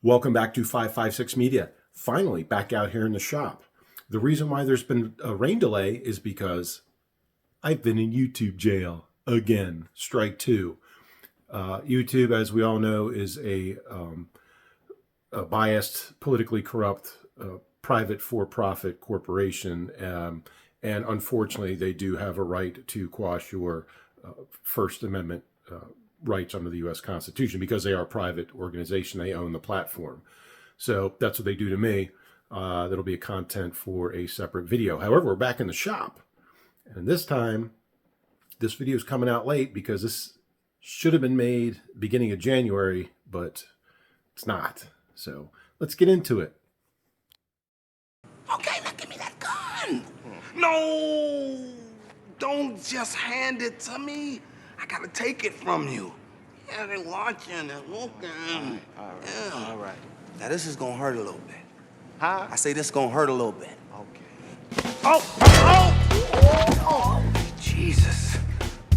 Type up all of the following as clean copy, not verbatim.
Welcome back to 556 Media. Finally, back out here in the shop. The reason why there's been a rain delay is because I've been in YouTube jail again. Strike two. YouTube, as we all know, is a biased, politically corrupt, private for-profit corporation. And unfortunately, they do have a right to quash your First Amendment rights under the U.S. Constitution because they are a private organization. They own the platform. So that's what they do to me. That'll be a content for a separate video. However, we're back in the shop. And this time, this video is coming out late because this should have been made beginning of January, but it's not. So let's get into it. Okay, now give me that gun. No, don't just hand it to me. I gotta take it from you. Yeah, they're watching, they're looking. All right. Now this is gonna hurt a little bit. Huh? I say this is gonna hurt a little bit. Okay. Oh! Jesus,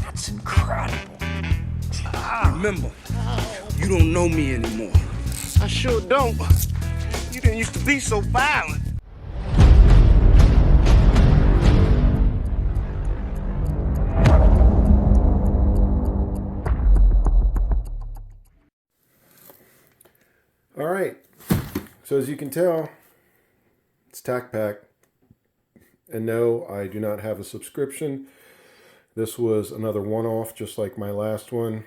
that's incredible. Remember, you don't know me anymore. I sure don't. You didn't used to be so violent. All right. So as you can tell, it's TacPack. And no, I do not have a subscription. This was another one-off, just like my last one.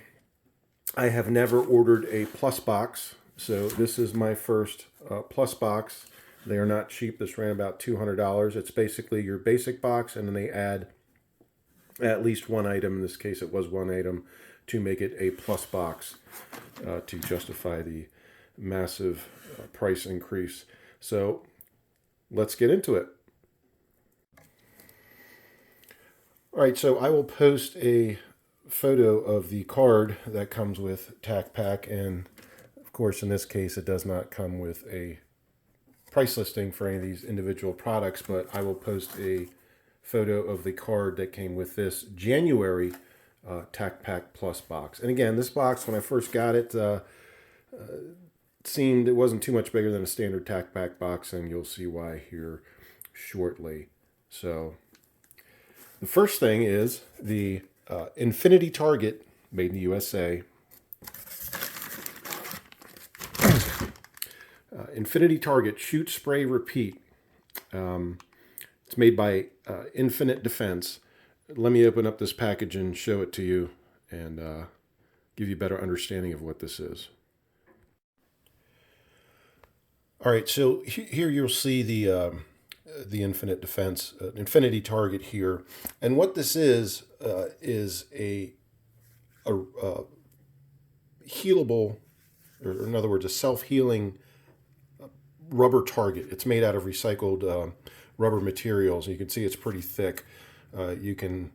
I have never ordered a Plus box, so this is my first Plus box. They are not cheap. This ran about $200. It's basically your basic box, and then they add at least one item. In this case, it was one item to make it a Plus box to justify the massive price increase. So let's get into it. All right, so I will post a photo of the card that comes with TacPack, and of course in this case it does not come with a price listing for any of these individual products, but I will post a photo of the card that came with this January TacPack Plus box. And again, this box, when I first got it, seemed it wasn't too much bigger than a standard TacPack box, and you'll see why here shortly. So the first thing is the Infinity Target, made in the USA. Infinity Target Shoot, Spray, Repeat. It's made by Infinite Defense. Let me open up this package and show it to you and give you a better understanding of what this is. All right, so here you'll see the Infinite Defense, Infinity Target here. And what this is a healable, or in other words, a self-healing rubber target. It's made out of recycled rubber materials. You can see it's pretty thick. You can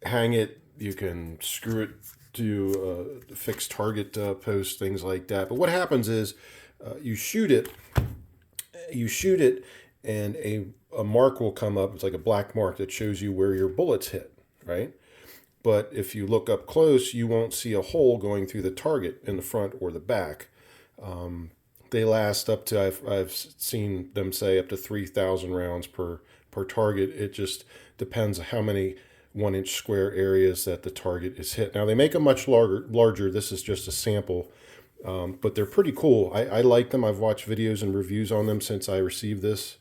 hang it, you can screw it to fixed target posts, things like that. But what happens is you shoot it, and a mark will come up. It's like a black mark that shows you where your bullets hit, right? But if you look up close, you won't see a hole going through the target in the front or the back. They last up to, I've seen them say, up to 3,000 rounds per target. It just depends on how many 1-inch square areas that the target is hit. Now, they make them much larger. This is just a sample. But they're pretty cool. I like them. I've watched videos and reviews on them since I received this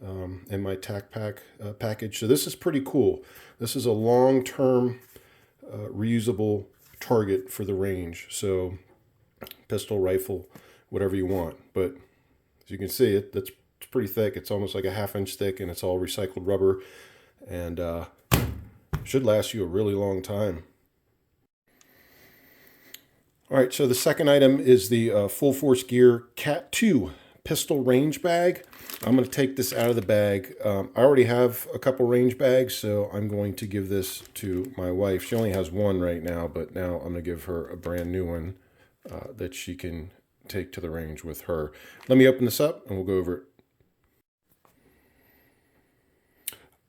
in my TacPack package. So this is pretty cool. This is a long-term reusable target for the range. So pistol, rifle, whatever you want. But as you can see, it's pretty thick. It's almost like a 1/2 inch thick, and it's all recycled rubber, and should last you a really long time. All right, so the second item is the Full Force Gear Cat 2 pistol range bag. I'm going to take this out of the bag. I already have a couple range bags, so I'm going to give this to my wife. She only has one right now, but now I'm going to give her a brand new one that she can take to the range with her. Let me open this up and we'll go over it.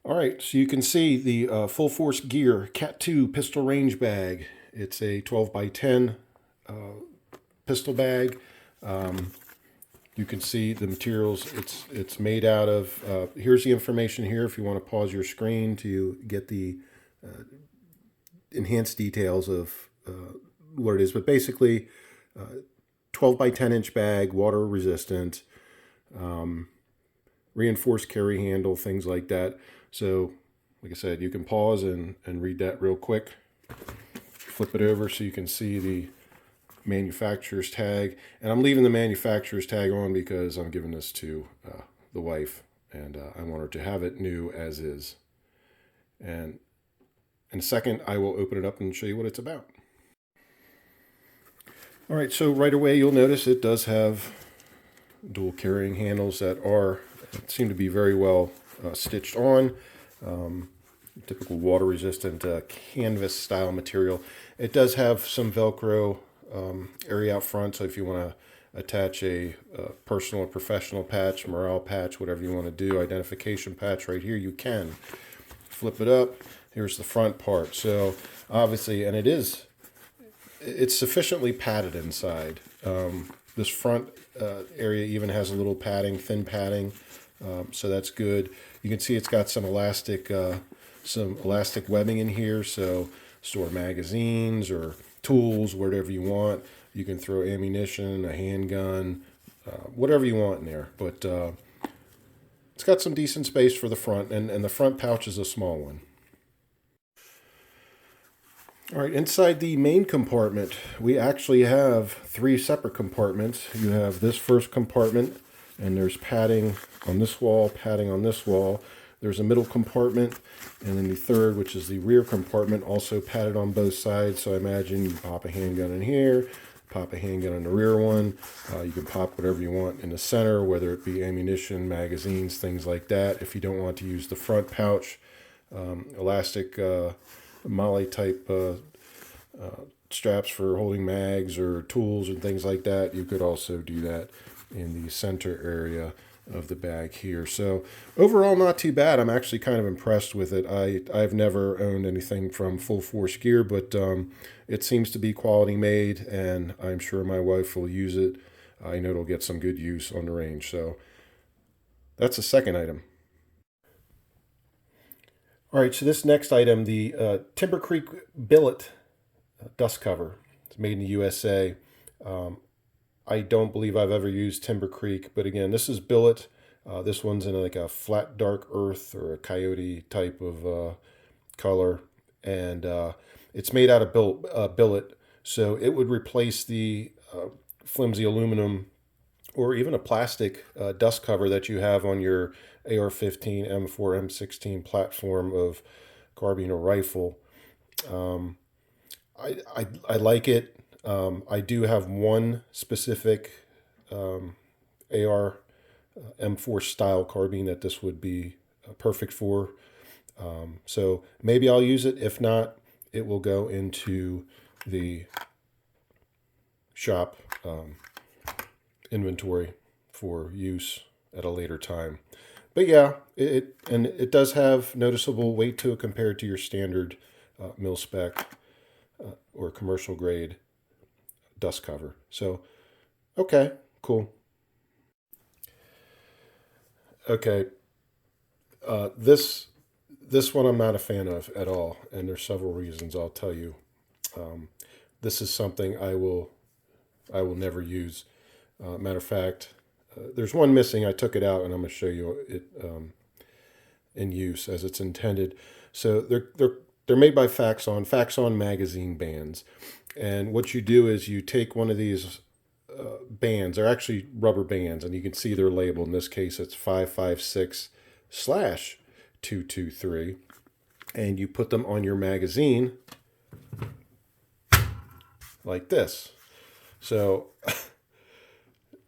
All right, so you can see the Full Force Gear Cat 2 pistol range bag. It's a 12 by 10 pistol bag. You can see the materials it's made out of. Here's the information here if you want to pause your screen to get the enhanced details of what it is. But basically, 12 by 10 inch bag, water resistant, reinforced carry handle, things like that. So, like I said, you can pause and read that real quick. Flip it over so you can see the manufacturer's tag. And I'm leaving the manufacturer's tag on because I'm giving this to the wife, and I want her to have it new as is. And in a second, I will open it up and show you what it's about. All right, so right away you'll notice it does have dual carrying handles that seem to be very well stitched on. Typical water resistant canvas style material. It does have some Velcro area out front, so if you want to attach a personal or professional patch, morale patch, whatever you want to do, identification patch right here, you can. Flip it up. Here's the front part. So obviously, and it's sufficiently padded inside. This front area even has a little padding, thin padding, so that's good. You can see it's got some elastic webbing in here, so store magazines or tools, whatever you want. You can throw ammunition, a handgun, whatever you want in there. But it's got some decent space for the front, and the front pouch is a small one. All right, inside the main compartment, we actually have 3 separate compartments. You have this first compartment, and there's padding on this wall, padding on this wall. There's a middle compartment, and then the third, which is the rear compartment, also padded on both sides. So I imagine you pop a handgun in here, pop a handgun in the rear one. You can pop whatever you want in the center, whether it be ammunition, magazines, things like that. If you don't want to use the front pouch, elastic Molly type straps for holding mags or tools and things like that, you could also do that in the center area of the bag here. So overall, not too bad. I'm actually kind of impressed with it. I've never owned anything from Full Force Gear, but it seems to be quality made, and I'm sure my wife will use it. I know it'll get some good use on the range. So that's the second item. All right, so this next item, the Timber Creek Billet dust cover. It's made in the USA. I don't believe I've ever used Timber Creek, but again, this is billet. This one's in like a flat dark earth or a coyote type of color, and it's made out of billet, so it would replace the flimsy aluminum or even a plastic dust cover that you have on your AR-15, M4, M16 platform of carbine or rifle. I like it. I do have one specific AR M4 style carbine that this would be perfect for. So maybe I'll use it. If not, it will go into the shop inventory for use at a later time. But yeah, it does have noticeable weight to it compared to your standard mil spec or commercial grade dust cover. So, okay, cool. Okay, this one I'm not a fan of at all, and there's several reasons I'll tell you. This is something I will never use. Matter of fact, there's one missing. I took it out, and I'm going to show you it in use as it's intended. So they're made by Faxon magazine bands, and what you do is you take one of these bands. They're actually rubber bands, and you can see their label. In this case, it's 556/223, and you put them on your magazine like this. So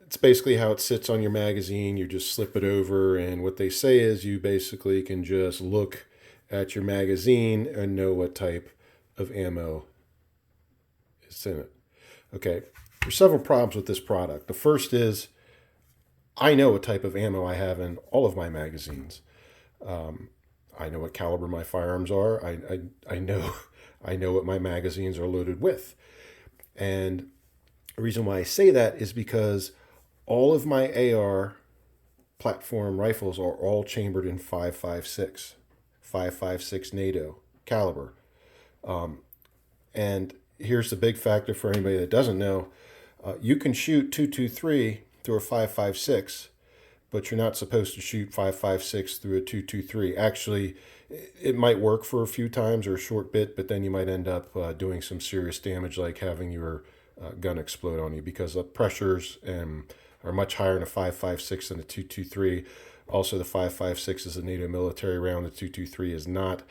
it's basically how it sits on your magazine. You just slip it over, and what they say is you basically can just look at your magazine and know what type of ammo is in it. Okay, there's several problems with this product. The first is I know what type of ammo I have in all of my magazines. I know what caliber my firearms are. I know what my magazines are loaded with. And The reason why I say that is because all of my AR platform rifles are all chambered in 5.56 NATO caliber. And here's the big factor for anybody that doesn't know. You can shoot 223 through a 5.56, but you're not supposed to shoot 5.56 through a 223. Actually, it might work for a few times or a short bit, but then you might end up doing some serious damage, like having your gun explode on you, because the pressures are much higher in a 5.56 than a 223. Also, the 5.56 is a NATO military round. The 223 is not.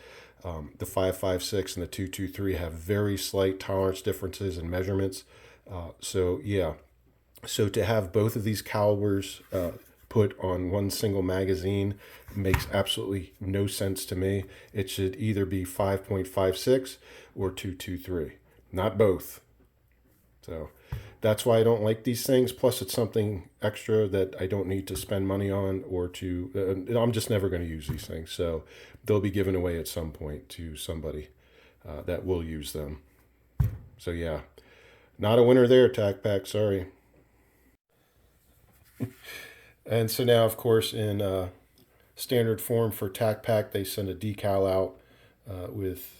The 5.56 and the 223 have very slight tolerance differences in measurements. So to have both of these calibers put on one single magazine makes absolutely no sense to me. It should either be 5.56 or 223, not both. So that's why I don't like these things. Plus, it's something extra that I don't need to spend money on, or I'm just never going to use these things. So they'll be given away at some point to somebody that will use them. So yeah, not a winner there, TacPack. Sorry. And so now, of course, in standard form for TacPack, they send a decal out with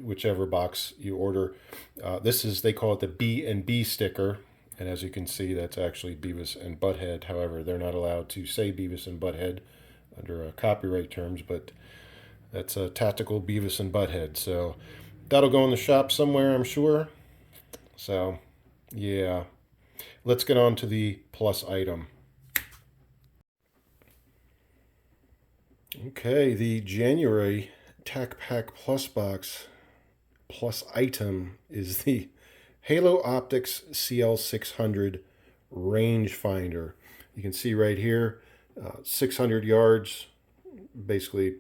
whichever box you order. They call it the B&B sticker. And as you can see, that's actually Beavis and Butthead. However, they're not allowed to say Beavis and Butthead under copyright terms, but that's a tactical Beavis and Butthead. So that'll go in the shop somewhere, I'm sure. So, yeah. Let's get on to the plus item. Okay, the January TacPack Plus box plus item is the Halo Optics CL600 rangefinder. You can see right here, 600 yards, basically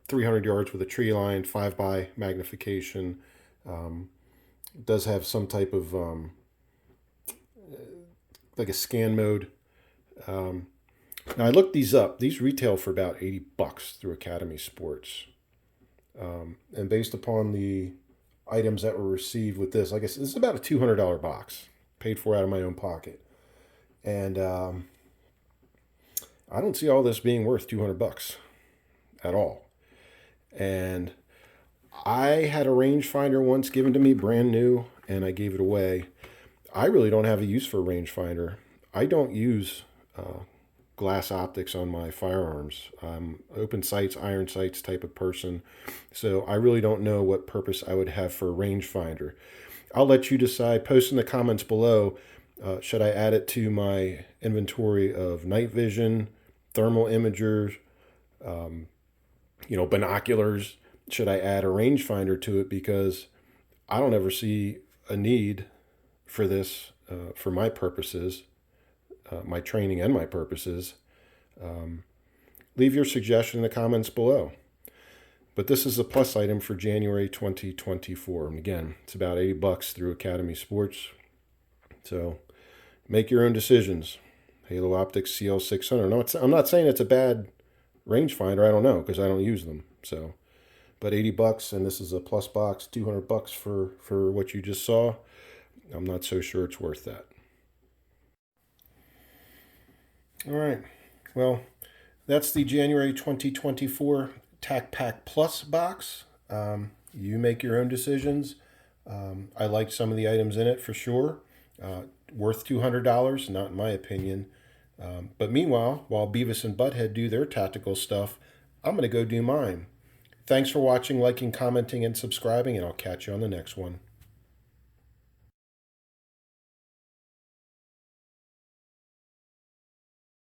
300 yards with a tree line, 5x magnification. It does have some type of like a scan mode. Now I looked these up. These retail for about $80 through Academy Sports. And based upon the items that were received with this, I guess this is about a $200 box, paid for out of my own pocket. And I don't see all this being worth $200 at all. And I had a rangefinder once given to me, brand new, and I gave it away. I really don't have a use for a rangefinder. I don't use glass optics on my firearms. I'm open sights, iron sights type of person. So I really don't know what purpose I would have for a rangefinder. I'll let you decide. Post in the comments below. Should I add it to my inventory of night vision, thermal imagers, binoculars? Should I add a rangefinder to it? Because I don't ever see a need for this for my purposes. My training and my purposes. Leave your suggestion in the comments below. But this is a plus item for January 2024. And again, it's about $80 through Academy Sports. So make your own decisions. Halo Optics CL600. No, I'm not saying it's a bad rangefinder. I don't know because I don't use them. So, but $80, and this is a plus box, $200 for what you just saw. I'm not so sure it's worth that. All right, well, that's the January 2024 TacPack Plus box. You make your own decisions. I liked some of the items in it for sure. Worth $200, not in my opinion. But meanwhile, while Beavis and Butthead do their tactical stuff, I'm going to go do mine. Thanks for watching, liking, commenting, and subscribing, and I'll catch you on the next one.